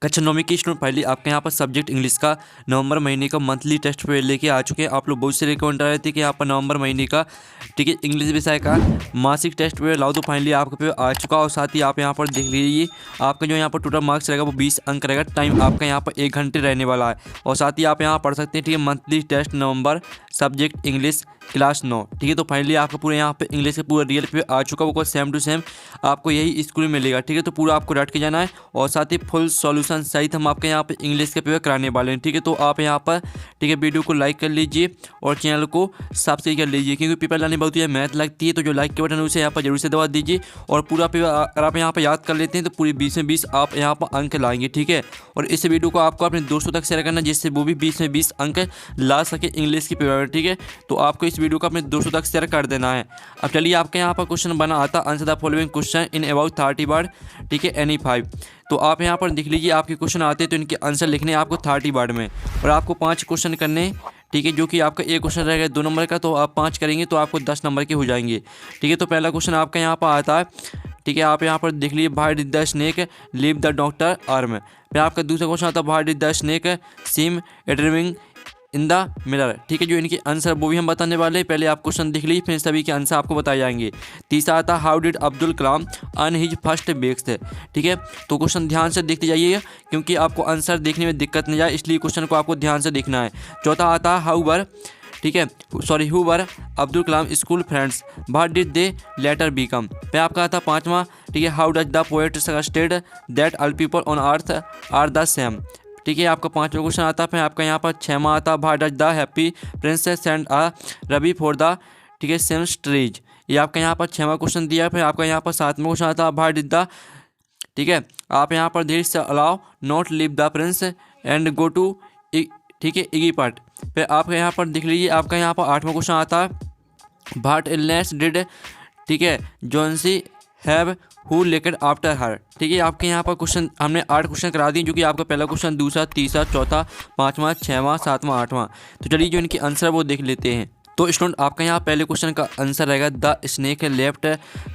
कक्षा 9 की student finally आपके यहाँ पर सब्जेक्ट इंग्लिश का नवंबर महीने का मंथली टेस्ट पेपर लेके आ चुके हैं। आप लोग बहुत से रिकमेंड रहे थे कि यहाँ पर नवंबर महीने का ठीक है इंग्लिश विषय का मासिक टेस्ट पेपर लाओ, तो फाइनली आपका पेपर आ चुका। और साथ ही आप यहाँ पर देख लीजिए आपका जो यहाँ पर टोटल मार्क्स रहेगा वो 20 अंक रहेगा। टाइम आपका यहाँ पर 1 घंटे रहने वाला है। और साथ ही आप यहाँ पढ़ सकते हैं ठीक है मंथली टेस्ट नवंबर सब्जेक्ट इंग्लिश क्लास 9 ठीक है। तो फाइनली आपका पूरे यहाँ पे इंग्लिश का पूरा रियल पेपर आ चुका होगा, सेम टू सेम आपको यही स्कूल में मिलेगा ठीक है। तो पूरा आपको रट के जाना है और साथ ही फुल सॉल्यूशन सहित हम आपके यहाँ पे इंग्लिश के पेपर कराने वाले हैं ठीक है। तो आप यहाँ पर ठीक है वीडियो को लाइक कर लीजिए और चैनल को सब्सक्राइब कर लीजिए, क्योंकि पेपर लाने बहुत ही मेहनत लगती है। तो जो लाइक के बटन है उसे यहाँ पर जरूर से दबा दीजिए और पूरा पेपर अगर आप यहाँ पर याद कर लेते हैं तो पूरी 20 में 20 आप यहाँ पर अंक लाएंगे ठीक है। और इस वीडियो को आपको अपने दोस्तों तक शेयर करना जिससे वो भी 20 में 20 अंक ला सके इंग्लिश की पेपर ठीक है। तो आपको इस वीडियो को अपने दोस्तों तक शेयर कर देना है। अब चलिए आपके यहाँ पर क्वेश्चन बना आता answer the following question in about 30 word ठीक है एनी 5। तो आप यहाँ पर देख लीजिए आपके क्वेश्चन आते हैं तो इनके आंसर लिखने हैं आपको 30 वर्ड में और आपको 5 क्वेश्चन करने ठीक है। जो कि आपका एक क्वेश्चन रहेगा 2 नंबर का, तो आप 5 करेंगे तो आपको 10 नंबर के हो जाएंगे ठीक है। तो पहला क्वेश्चन आपका यहाँ पर आता है ठीक है। आप यहाँ पर देख लीजिए why did the snake leave the doctor arm. फिर आपका दूसरा क्वेश्चन आता है why did the snake seem adoring in the mirror ठीक है। जो इनके आंसर वो भी हम बताने वाले हैं। पहले आप क्वेश्चन देख लीजिए फिर सभी के आंसर आपको बताए जाएंगे। तीसरा आता है how did Abdul Kalam earn his first breaks ठीक है। तो क्वेश्चन ध्यान से देखते जाइएगा क्योंकि आपको आंसर देखने में दिक्कत नहीं जाए, इसलिए क्वेश्चन को आपको ध्यान से देखना है। चौथा आता है हाउ वर ठीक है who were Abdul Kalam school friends what did they later become. फिर आपका आता है 5वां ठीक है how does the poet suggested that all people on earth are the same ठीक है। आपका 5वां क्वेश्चन आता है। फिर आपका यहाँ पर 6वां आता है why does the happy prince send a ruby for the ठीक है सेम स्ट्रीज। ये आपका यहाँ पर 6वां क्वेश्चन दिया है। फिर आपका यहाँ पर 7वां क्वेश्चन आता है व्हाई डिड द ठीक है आप यहाँ पर धीरे से allow not leave the prince and go to ठीक है इगिप्ट। फिर आपका यहाँ पर देख लीजिए आपका यहाँ पर 8वां क्वेश्चन आता है व्हाट इलनेस डिड ठीक है जॉन्सी हैव हु लेकर आफ्टर हर ठीक है। आपके यहाँ पर क्वेश्चन हमने 8 क्वेश्चन करा दिए, जो कि आपका पहला क्वेश्चन, दूसरा, तीसरा, चौथा, 5वां, 6वां, 7वां, 8वां। तो चलिए जो इनके आंसर वो देख लेते हैं। तो स्टूडेंट आपका यहाँ पहले क्वेश्चन का आंसर रहेगा the snake left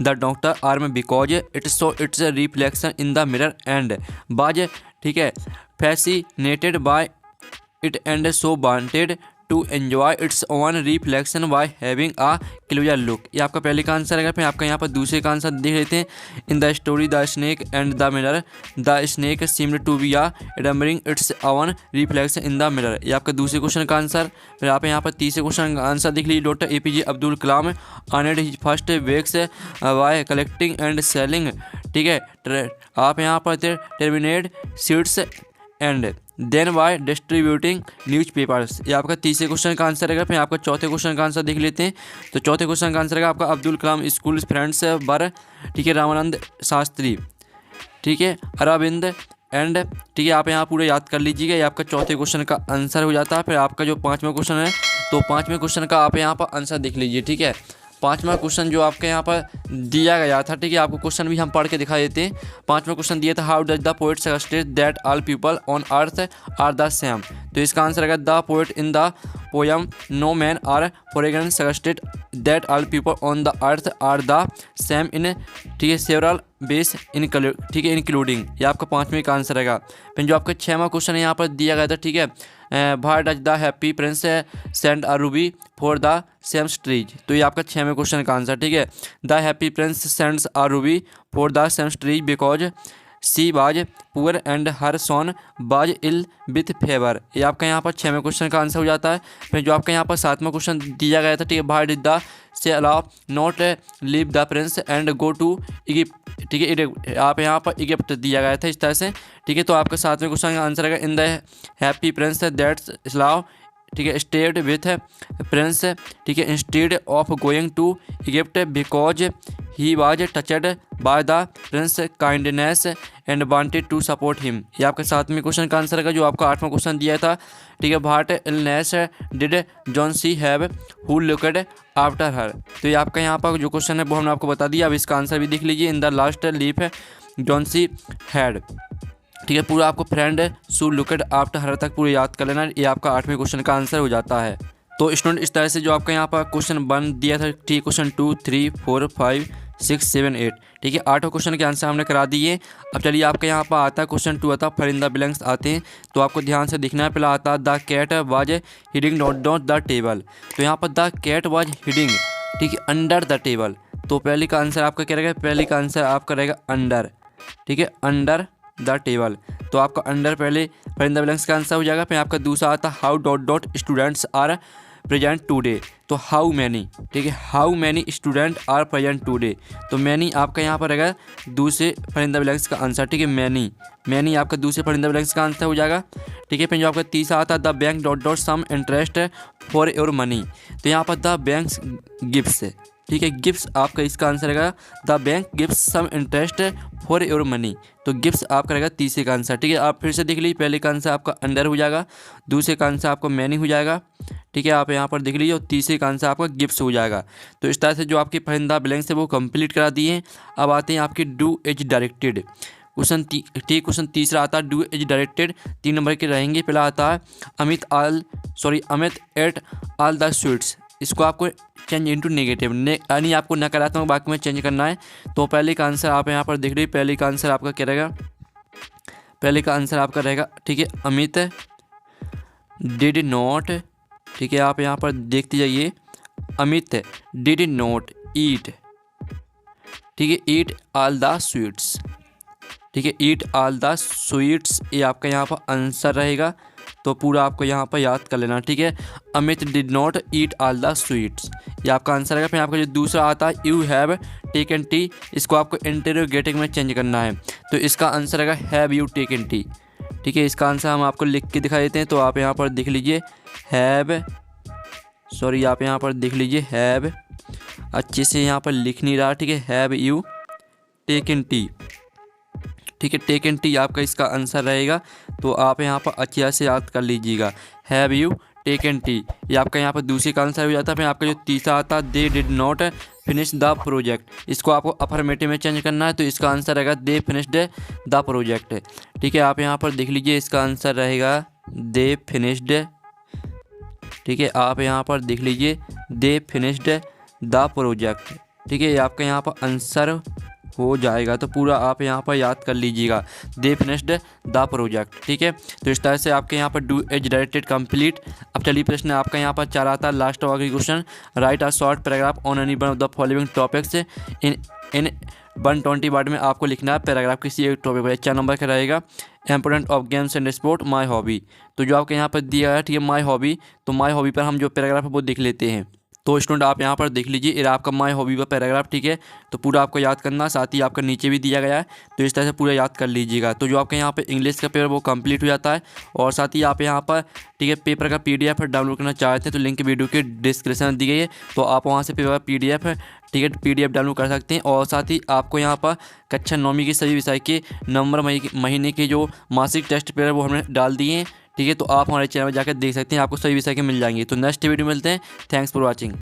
the doctor arm because its reflection in the mirror and was ठीक है fascinated by it and so wanted to enjoy its own reflection by having a closer look. ये आपका पहले का answer है। फिर आपका यहाँ पर दूसरे का आंसर देख लेते हैं। In the story the snake and the mirror the snake seemed to be a remembering its own reflection in the mirror. ये आपका दूसरे क्वेश्चन का आंसर। फिर आप यहाँ पर तीसरे क्वेश्चन का आंसर देख लीजिए doctor APJ Abdul Kalam earned his first breaks by collecting and selling ठीक है। आप यहाँ पर tamarind seeds and then by distributing newspapers. ये आपका तीसरे क्वेश्चन का आंसर रहेगा। फिर आपका चौथे क्वेश्चन का आंसर देख लेते हैं। तो चौथे क्वेश्चन का आंसर रहेगा आपका Abdul Kalam school friends were ठीक है रामानंद शास्त्री ठीक है अरविंद एंड ठीक है। आप यहाँ पूरे याद कर लीजिएगा। ये आपका चौथे क्वेश्चन का आंसर हो जाता है। फिर आपका जो 5वां क्वेश्चन है, तो 5वें क्वेश्चन का आप यहाँ पर आंसर देख लीजिए ठीक है। 5वां क्वेश्चन जो आपके यहाँ पर दिया गया था ठीक है, आपको क्वेश्चन भी हम पढ़ के दिखा देते हैं। 5वां क्वेश्चन दिया था how does the poet suggested that all people on earth are the same. तो इसका आंसर रहेगा the poet in the poem no man are foreign suggested that all people on the earth are the same in ठीक है several base in ठीक है including. ये आपका 5वें का आंसर रहेगा। फिर जो आपका 6वां क्वेश्चन यहाँ पर दिया गया था ठीक है why does the happy prince send a ruby for the seamstress. तो ये आपका 6वें क्वेश्चन का आंसर ठीक है। The happy prince sends a ruby for the seamstress because she was poor and हर सोन बाज इल विथ फेवर। ये आपका यहाँ पर 6वें क्वेश्चन का आंसर हो जाता है। फिर जो आपका यहाँ पर 7वां क्वेश्चन दिया गया था ठीक है व्हाई डिड द से allow not leave the prince and go to Egypt ठीक है। आप यहाँ पर इगिप्ट दिया गया था इस तरह से ठीक है। तो आपका 7वें क्वेश्चन का आंसर है in the happy prince the swallow ठीक है स्टेड विथ प्रिंस ठीक है instead of going to Egypt because he was touched by the prince kindness and wanted to support him. ये आपका 7वें क्वेश्चन का आंसर है। जो आपका 8वां क्वेश्चन दिया था ठीक है what illness did John see have who looked after her. तो ये आपका यहाँ पर जो क्वेश्चन है वो हमने आपको बता दिया। अब इसका आंसर भी देख लीजिए in the last leaf John she had ठीक है। पूरा आपको फ्रेंड सू लुकड आफ्टर हर तक पूरे याद कर लेना। ये आपका 8वें क्वेश्चन का आंसर हो जाता है। तो स्टूडेंट इस तरह से जो आपका यहाँ पर क्वेश्चन 1 दिया था, ठीक, क्वेश्चन 2, 3, 4, 5, 6, 7, 8, ठीक है, 8 क्वेश्चन के आंसर हमने करा दिए। अब चलिए आपके यहाँ पर आता है क्वेश्चन 2 आता है फिल इन द ब्लैंक्स आते हैं, तो आपको ध्यान से दिखना है। पहला आता है the cat was hiding dot the table, तो यहाँ पर द कैट वाज हिडिंग, ठीक है, अंडर द टेबल, तो पहले का आंसर आपका क्या रहेगा, पहले का आंसर आपका रहेगा अंडर, ठीक है, अंडर द टेबल, तो आपका अंडर पहले फिल इन द ब्लैंक्स का आंसर हो जाएगा। फिर आपका दूसरा आता है how dot dot students are present today, तो हाउ मैनी, ठीक है, how many student are present today, तो मैनी आपका यहाँ पर रहेगा दूसरे फिल इन द ब्लैंक्स का आंसर, ठीक है, मैनी, मैनी आपका दूसरे फिल इन द ब्लैंक्स का आंसर हो जाएगा, ठीक है। फिर जो आपका तीसरा आता है the bank dot dot some interest for your money, तो यहाँ पर द बैंक गिव्स, ठीक है, गिफ्ट्स आपका इसका आंसर रहेगा the bank gives some interest for your money, तो गिफ्ट्स आपका रहेगा तीसरे का आंसर, ठीक है। आप फिर से देख लीजिए, पहले का आंसर आपका अंडर हो जाएगा, दूसरे का आंसर आपका मैनी हो जाएगा, ठीक है, आप यहाँ पर देख लीजिए, और तीसरे का आंसर आपका गिफ्ट्स हो जाएगा। तो इस तरह से जो आपकी फिल इन द ब्लैंक्स है वो कंप्लीट करा दिए। अब आते हैं आपके डू एज डायरेक्टेड क्वेश्चन, ठीक, क्वेश्चन तीसरा आता है डू एज डायरेक्टेड, 3 नंबर के रहेंगे। पहला आता है Amit at all the sweets, इसको आपको चेंज इनटू नेगेटिव, यानी आपको नकारात्मक वाक्य में चेंज करना है। तो पहले का आंसर आप यहाँ पर देख रहे हैं, पहले का आंसर आपका क्या रहेगा, पहले का आंसर आपका रहेगा, ठीक है, अमित डिड नॉट, ठीक है, आप यहाँ पर देखते जाइए, अमित डिड नॉट ईट, ठीक है, ईट ऑल द स्वीट्स, ठीक है, ईट ऑल द स्वीट्स, ये आपका यहाँ पर आंसर रहेगा। तो पूरा आपको यहाँ पर याद कर लेना, ठीक है, Amit did not eat all the sweets, ये आपका आंसर रहेगा। फिर आपका जो दूसरा आता है यू हैव टेकन टी, इसको आपको इंटरोगेटिव में चेंज करना है, तो इसका आंसर रहेगा हैव यू टेकन टी, ठीक है, इसका आंसर हम आपको लिख के दिखा देते हैं। तो आप यहाँ पर देख लीजिए आप यहाँ पर देख लीजिए हैव, अच्छे से यहाँ पर लिख नहीं रहा, ठीक है, हैव यू टेकन टी, ठीक है, टेकन टी आपका इसका आंसर रहेगा। तो आप यहाँ पर अच्छे से याद कर लीजिएगा, हैव यू टेकन टी, ये आपका यहाँ पर दूसरे का आंसर हो जाता है। फिर आपका जो तीसरा आता है they did not finish the project, इसको आपको अफर्मेटिव में चेंज करना है, तो इसका आंसर रहेगा दे फिनिश्ड द प्रोजेक्ट, ठीक है, आप यहाँ पर देख लीजिए, इसका आंसर रहेगा दे फिनिश्ड, ठीक है, आप यहाँ पर देख लीजिए दे फिनिश्ड द प्रोजेक्ट, ठीक है, ये आपका यहाँ पर आंसर हो जाएगा। तो पूरा आप यहाँ पर याद कर लीजिएगा, दे फिनिश्ड द प्रोजेक्ट, ठीक है। तो इस तरह से आपके यहाँ पर डू एज डायरेक्टेड कंप्लीट। अब चलिए प्रश्न आपका यहाँ पर 4 आता है, लास्ट आखिरी question, right a short paragraph on any one of the following topics in 120 word में आपको लिखना है पैराग्राफ किसी एक टॉपिक पर। 4 नंबर का रहेगा important of games and sport my hobby, तो जो आपके यहाँ पर दिया है, ठीक है, माई हॉबी, तो माई हॉबी पर हम जो पैराग्राफ है वो देख लेते हैं। तो स्टूडेंट आप यहाँ पर देख लीजिए, ये आपका माई हॉबी का पैराग्राफ, ठीक है, तो पूरा आपको याद करना, साथ ही आपका नीचे भी दिया गया है, तो इस तरह से पूरा याद कर लीजिएगा। तो जो आपके यहाँ पे इंग्लिश का पेपर वो कंप्लीट हो जाता है, और साथ ही आप यहाँ पर, ठीक है, पेपर का PDF डाउनलोड करना चाहते हैं तो लिंक वीडियो के डिस्क्रिप्शन में दी गई है, तो आप वहाँ से पेपर PDF, ठीक है, PDF डाउनलोड कर सकते हैं। और साथ ही आपको यहाँ पर कक्षा 9वीं के सभी विषय के नवंबर महीने के जो मासिक टेस्ट पेपर वो हमने डाल दिए हैं, ठीक है, तो आप हमारे चैनल में जाकर देख सकते हैं, आपको सभी विषय के मिल जाएंगे। तो नेक्स्ट वीडियो मिलते हैं, थैंक्स फॉर वॉचिंग।